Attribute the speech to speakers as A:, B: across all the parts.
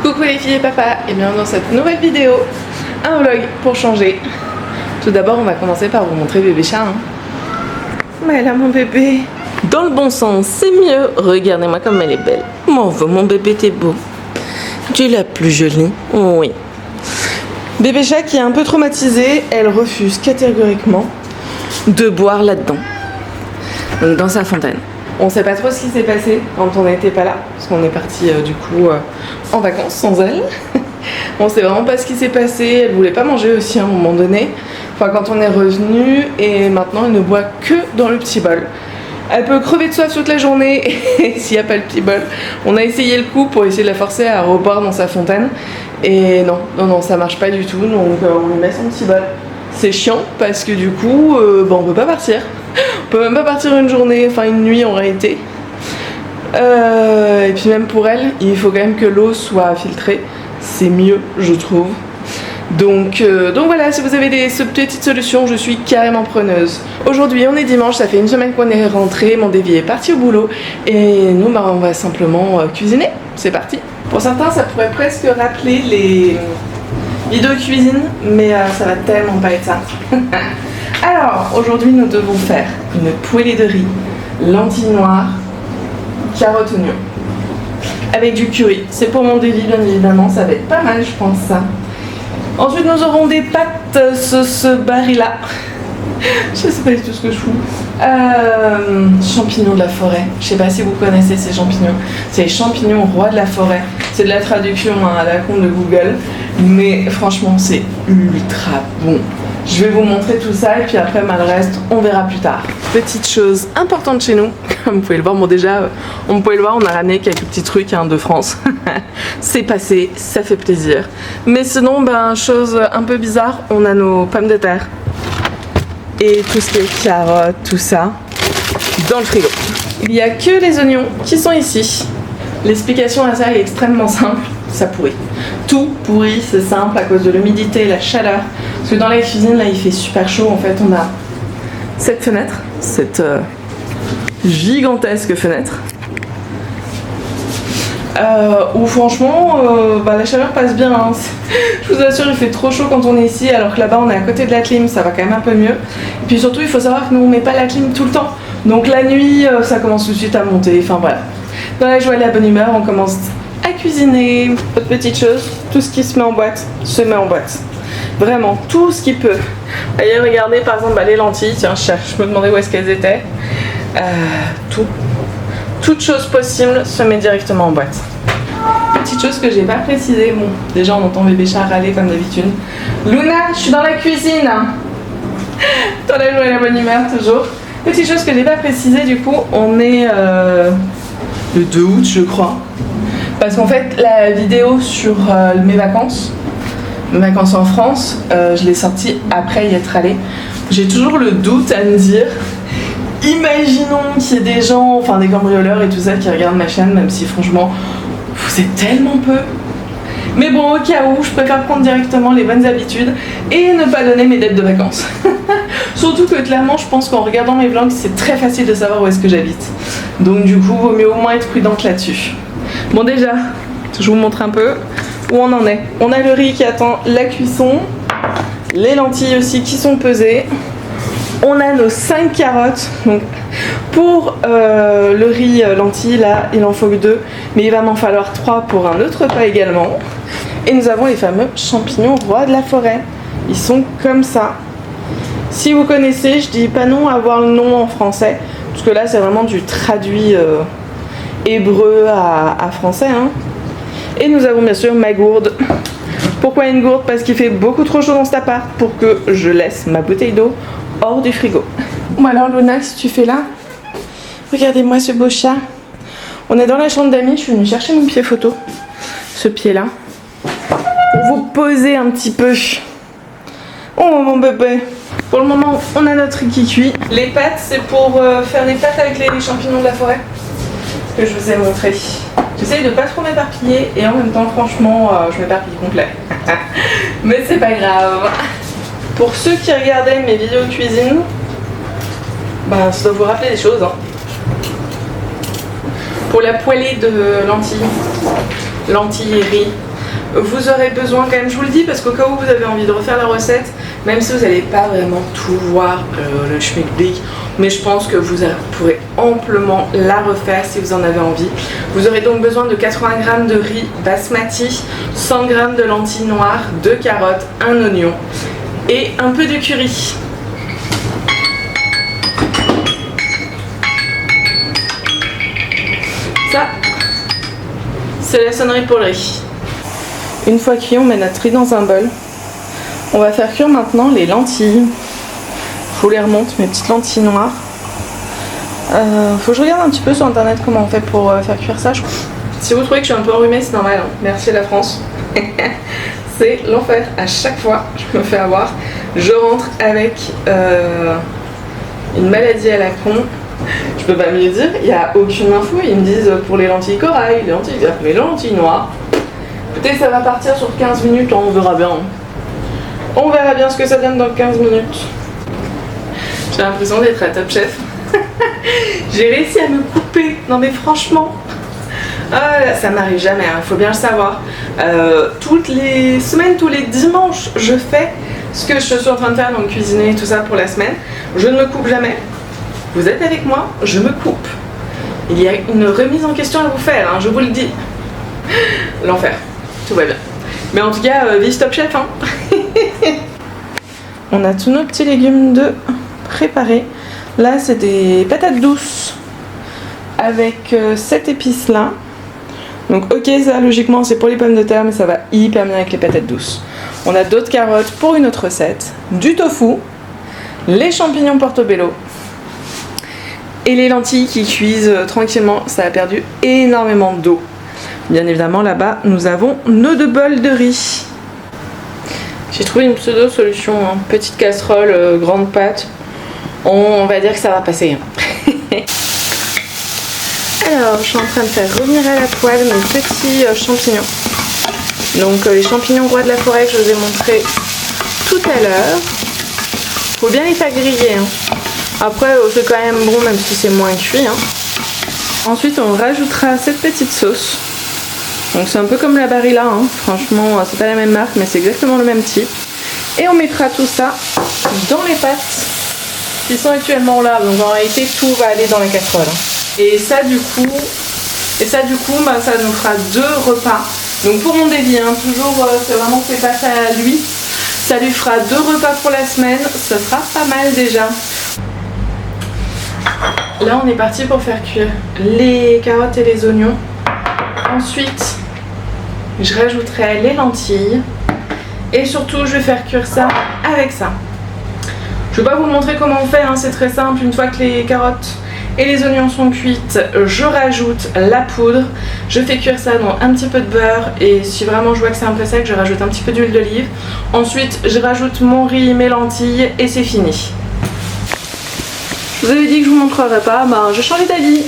A: Coucou les filles et papa et bienvenue dans cette nouvelle vidéo. Un vlog pour changer. Tout d'abord on va commencer par vous montrer bébé chat Mais là mon bébé. Dans le bon sens c'est mieux. Regardez-moi comme elle est belle. Mon bébé t'es beau. Tu es la plus jolie. Oui. Bébé chat qui est un peu traumatisée. Elle refuse catégoriquement de boire là-dedans. Donc dans sa fontaine. On sait pas trop ce qui s'est passé quand on n'était pas là, parce qu'on est parti du coup en vacances sans elle. On sait vraiment pas ce qui s'est passé, elle voulait pas manger aussi à un moment donné. Enfin quand on est revenu et maintenant elle ne boit que dans le petit bol. Elle peut crever de soif toute la journée et s'il n'y a pas le petit bol. On a essayé le coup pour essayer de la forcer à reboire dans sa fontaine. Et non, ça marche pas du tout, donc on lui met son petit bol. C'est chiant parce que du coup, on peut pas partir. On peut même pas partir une journée, enfin une nuit en réalité. Et puis même pour elle, il faut quand même que l'eau soit filtrée. C'est mieux, je trouve. Donc voilà, si vous avez des petites solutions, je suis carrément preneuse. Aujourd'hui, on est dimanche, ça fait une semaine qu'on est rentré. Mon Davy est parti au boulot. Et nous, on va simplement cuisiner. C'est parti. Pour certains, ça pourrait presque rappeler les vidéos cuisine, mais ça va tellement pas être ça. Alors, aujourd'hui, nous devons faire une poêlée de riz, lentilles noires, carottes oignons, avec du curry. C'est pour mon Davy, bien évidemment, ça va être pas mal, je pense, ça. Ensuite, nous aurons des pâtes sauce Barilla. Je sais pas du tout ce que je fous. Champignons de la forêt. Je sais pas si vous connaissez ces champignons. C'est les champignons rois de la forêt. C'est de la traduction à la con de Google. Mais franchement, c'est ultra bon. Je vais vous montrer tout ça et puis après, le reste, on verra plus tard. Petite chose importante chez nous. Comme vous pouvez le voir, bon déjà, on pouvait le voir, on a ramené quelques petits trucs de France. C'est passé, ça fait plaisir. Mais sinon, chose un peu bizarre, on a nos pommes de terre. Et tout ce qui est carottes, tout ça, dans le frigo. Il n'y a que les oignons qui sont ici. L'explication à ça est extrêmement simple, ça pourrit. Tout pourrit, c'est simple à cause de l'humidité, la chaleur. Parce que dans la cuisine, là, il fait super chaud. En fait, on a cette fenêtre, cette gigantesque fenêtre. Où franchement, la chaleur passe bien. Hein. Je vous assure, il fait trop chaud quand on est ici, alors que là-bas, on est à côté de la clim, ça va quand même un peu mieux. Et puis surtout, il faut savoir que nous, on met pas la clim tout le temps. Donc la nuit, ça commence tout de suite à monter. Enfin voilà. Dans la joie et la bonne humeur, on commence à cuisiner. Autre petite chose, tout ce qui se met en boîte, se met en boîte. Vraiment, tout ce qui peut. Allez, regardez par exemple les lentilles. Tiens, je me demandais où est-ce qu'elles étaient. Toute chose possible se met directement en boîte. Petite chose que j'ai pas précisé, bon, déjà on entend bébé chat râler comme d'habitude. Luna, je suis dans la cuisine. Dans la joie et la bonne humeur toujours. Petite chose que j'ai pas précisé, du coup, on est le 2 août je crois. Parce qu'en fait la vidéo sur mes vacances en France, je l'ai sortie après y être allée. J'ai toujours le doute à me dire, imaginons qu'il y ait des gens, enfin des cambrioleurs et tout ça qui regardent ma chaîne, même si franchement vous êtes tellement peu. Mais bon, au cas où, je préfère prendre directement les bonnes habitudes et ne pas donner mes dates de vacances. Surtout que clairement, je pense qu'en regardant mes vlogs, c'est très facile de savoir où est-ce que j'habite. Donc du coup, vaut mieux au moins être prudente là-dessus. Bon déjà, je vous montre un peu où on en est. On a le riz qui attend la cuisson, les lentilles aussi qui sont pesées. On a nos 5 carottes. Donc pour le riz lentilles, là, il en faut que 2. Mais il va m'en falloir 3 pour un autre repas également. Et nous avons les fameux champignons rois de la forêt. Ils sont comme ça. Si vous connaissez, je dis pas non à avoir le nom en français. Parce que là, c'est vraiment du traduit hébreu à français. Hein. Et nous avons bien sûr ma gourde. Pourquoi une gourde? Parce qu'il fait beaucoup trop chaud dans cet appart pour que je laisse ma bouteille d'eau hors du frigo. Bon alors Luna, si tu fais là, regardez-moi ce beau chat. On est dans la chambre d'amis, je suis venue chercher mon pied photo. Ce pied là. Pour vous poser un petit peu. Oh mon bébé. Pour le moment, on a notre riz qui cuit. Les pâtes, c'est pour faire des pâtes avec les champignons de la forêt. Que je vous ai montré. J'essaye de pas trop m'éparpiller et en même temps, franchement, je m'éparpille complet. Mais c'est pas grave. Pour ceux qui regardaient mes vidéos de cuisine, ça doit vous rappeler des choses. Hein. Pour la poêlée de lentilles et riz, Vous aurez besoin quand même, je vous le dis, parce qu'au cas où vous avez envie de refaire la recette, même si vous n'allez pas vraiment tout voir le schmilblick, mais je pense que vous pourrez amplement la refaire si vous en avez envie. Vous aurez donc besoin de 80 g de riz basmati, 100 g de lentilles noires, 2 carottes, un oignon et un peu de curry. Ça, c'est la sonnerie pour le riz. Une fois cuit, on met notre riz dans un bol. On va faire cuire maintenant les lentilles. Je vous les remonte, mes petites lentilles noires. Faut que je regarde un petit peu sur internet comment on fait pour faire cuire ça. Si vous trouvez que je suis un peu enrhumée, c'est normal, hein. Merci la France. C'est l'enfer. À chaque fois, je me fais avoir. Je rentre avec une maladie à la con. Je peux pas mieux dire, il n'y a aucune info. Ils me disent pour les lentilles corail, les lentilles noires. Écoutez, ça va partir sur 15 minutes, on verra bien. On verra bien ce que ça donne dans 15 minutes. J'ai l'impression d'être à Top Chef. J'ai réussi à me couper. Non mais franchement, ça m'arrive jamais, hein, faut bien le savoir. Toutes les semaines, tous les dimanches, je fais ce que je suis en train de faire, donc cuisiner et tout ça pour la semaine. Je ne me coupe jamais. Vous êtes avec moi, je me coupe. Il y a une remise en question à vous faire, hein, je vous le dis. L'enfer, tout va bien. Mais en tout cas, vive Top Chef, hein. On a tous nos petits légumes de préparés. Là, c'est des patates douces avec cette épice là. Donc ok, ça logiquement c'est pour les pommes de terre, mais ça va hyper bien avec les patates douces. On a d'autres carottes pour une autre recette, du tofu, les champignons portobello et les lentilles qui cuisent tranquillement. Ça a perdu énormément d'eau. Bien évidemment, là-bas, nous avons nos 2 bols de riz. J'ai trouvé une pseudo solution, hein. Petite casserole, grande pâte. On va dire que ça va passer. Alors, je suis en train de faire revenir à la poêle mes petits champignons. Donc, les champignons rois de la forêt que je vous ai montré tout à l'heure. Faut bien les faire griller, hein. Après, c'est quand même bon, même si c'est moins cuit, hein. Ensuite, on rajoutera cette petite sauce. Donc, c'est un peu comme la Barilla, hein. Franchement, c'est pas la même marque, mais c'est exactement le même type. Et on mettra tout ça dans les pâtes qui sont actuellement là. Donc, en réalité, tout va aller dans la casserole, hein. Et ça du coup, ça nous fera 2 repas. Donc pour mon Davy, hein, toujours c'est vraiment ses pâtes à lui. Ça lui fera 2 repas pour la semaine. Ça sera pas mal déjà. Là on est parti pour faire cuire les carottes et les oignons. Ensuite je rajouterai les lentilles. Et surtout je vais faire cuire ça avec ça. Je vais pas vous montrer comment on fait, hein, c'est très simple. Une fois que les carottes et les oignons sont cuites, je rajoute la poudre, je fais cuire ça dans un petit peu de beurre et si vraiment je vois que c'est un peu sec, je rajoute un petit peu d'huile d'olive. Ensuite, je rajoute mon riz, mes lentilles et c'est fini. Je vous avais dit que je vous montrerai pas, ben je change d'avis.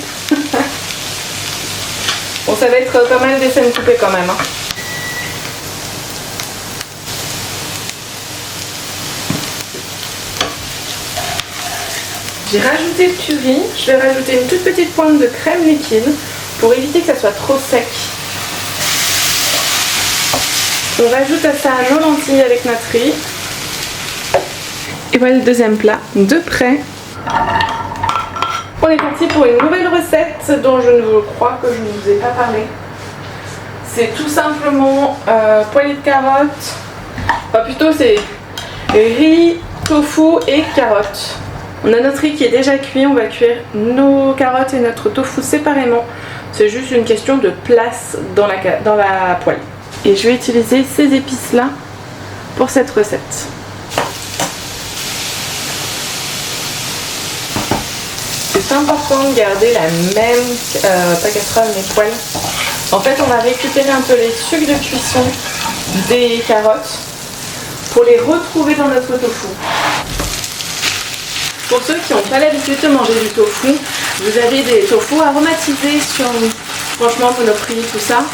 A: Bon, ça va être pas mal des scènes coupées quand même, hein. J'ai rajouté le curry, je vais rajouter une toute petite pointe de crème liquide pour éviter que ça soit trop sec. On rajoute à ça nos lentilles avec notre riz. Et voilà le deuxième plat de prêt. On est parti pour une nouvelle recette dont je ne crois que je ne vous ai pas parlé. C'est tout simplement poêlée de carottes. Enfin plutôt c'est riz, tofu et carottes. On a notre riz qui est déjà cuit, on va cuire nos carottes et notre tofu séparément. C'est juste une question de place dans la poêle. Et je vais utiliser ces épices là pour cette recette. C'est important de garder la même, pas casserole mais poêle. En fait on va récupérer un peu les sucs de cuisson des carottes pour les retrouver dans notre tofu. Pour ceux qui n'ont pas l'habitude de manger du tofu, vous avez des tofu aromatisés sur franchement Monoprix, tout ça.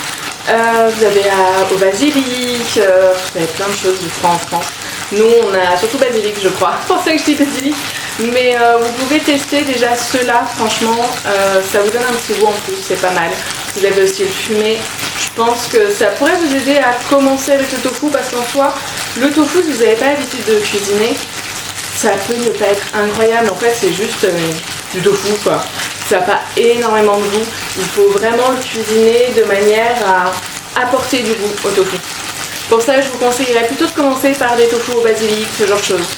A: Vous avez au basilic, vous avez plein de choses du froid en France. Nous on a surtout basilic je crois, c'est pour ça que je dis basilic. Mais vous pouvez tester déjà ceux-là, franchement ça vous donne un petit goût en plus, c'est pas mal. Vous avez aussi le fumé, Je pense que ça pourrait vous aider à commencer avec le tofu parce qu'en soi, le tofu, si vous n'avez pas l'habitude de cuisiner, ça peut ne pas être incroyable. En fait, c'est juste du tofu quoi. Ça n'a pas énormément de goût. Il faut vraiment le cuisiner de manière à apporter du goût au tofu. Pour ça, je vous conseillerais plutôt de commencer par des tofu au basilic, ce genre de choses.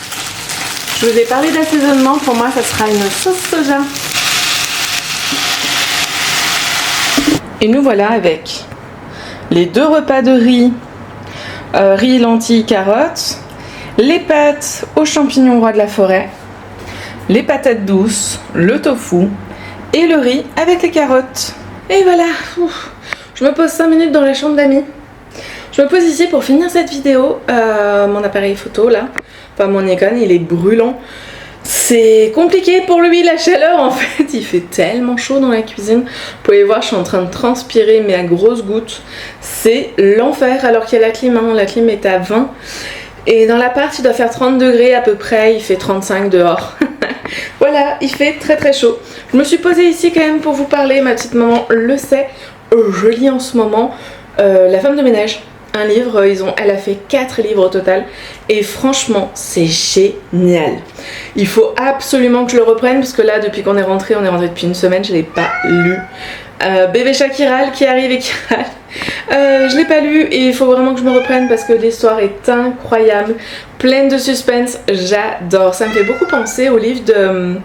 A: Je vous ai parlé d'assaisonnement. Pour moi, ça sera une sauce soja. Et nous voilà avec les 2 repas de riz, riz, lentilles, carottes, les pâtes aux champignons roi de la forêt, les patates douces, le tofu et le riz avec les carottes. Et voilà, je me pose 5 minutes dans la chambre d'amis. Je me pose ici pour finir cette vidéo. Mon appareil photo là, enfin mon Nikon, il est brûlant. C'est compliqué pour lui la chaleur en fait, il fait tellement chaud dans la cuisine. Vous pouvez voir, je suis en train de transpirer mais à grosses gouttes. C'est l'enfer alors qu'il y a la clim, hein. La clim est à 20. Et dans l'appart il doit faire 30 degrés à peu près, il fait 35 dehors. Voilà, il fait très très chaud. Je me suis posée ici quand même pour vous parler, ma petite maman le sait. Je lis en ce moment La femme de ménage. Un livre, elle a fait 4 livres au total et franchement c'est génial. Il faut absolument que je le reprenne parce que là depuis qu'on est rentré depuis une semaine, je l'ai pas lu. Bébé chat qui râle, qui arrive et qui râle. Je l'ai pas lu et il faut vraiment que je me reprenne parce que l'histoire est incroyable, pleine de suspense, j'adore. Ça me fait beaucoup penser au livre de...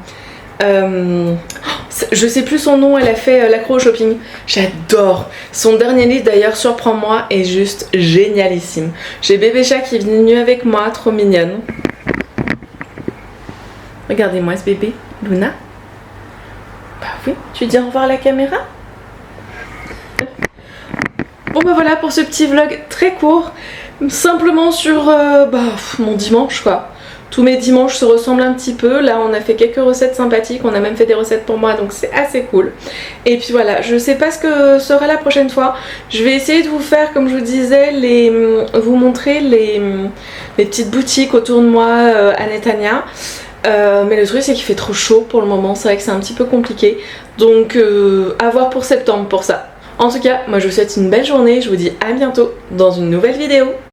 A: je sais plus son nom, elle a fait l'accro au shopping. J'adore. Son dernier livre d'ailleurs, Surprends-moi, est juste génialissime. J'ai bébé chat qui est venu avec moi, trop mignonne. Regardez-moi ce bébé, Luna. Bah oui, tu dis au revoir à la caméra. Bon bah voilà pour ce petit vlog très court. Simplement sur mon dimanche quoi. Tous mes dimanches se ressemblent un petit peu. Là on a fait quelques recettes sympathiques, on a même fait des recettes pour moi donc c'est assez cool. Et puis voilà, je sais pas ce que sera la prochaine fois. Je vais essayer de vous faire comme je vous disais, vous montrer les petites boutiques autour de moi à Netanya. Mais le truc c'est qu'il fait trop chaud pour le moment, c'est vrai que c'est un petit peu compliqué. Donc à voir pour septembre pour ça. En tout cas, moi je vous souhaite une belle journée, je vous dis à bientôt dans une nouvelle vidéo.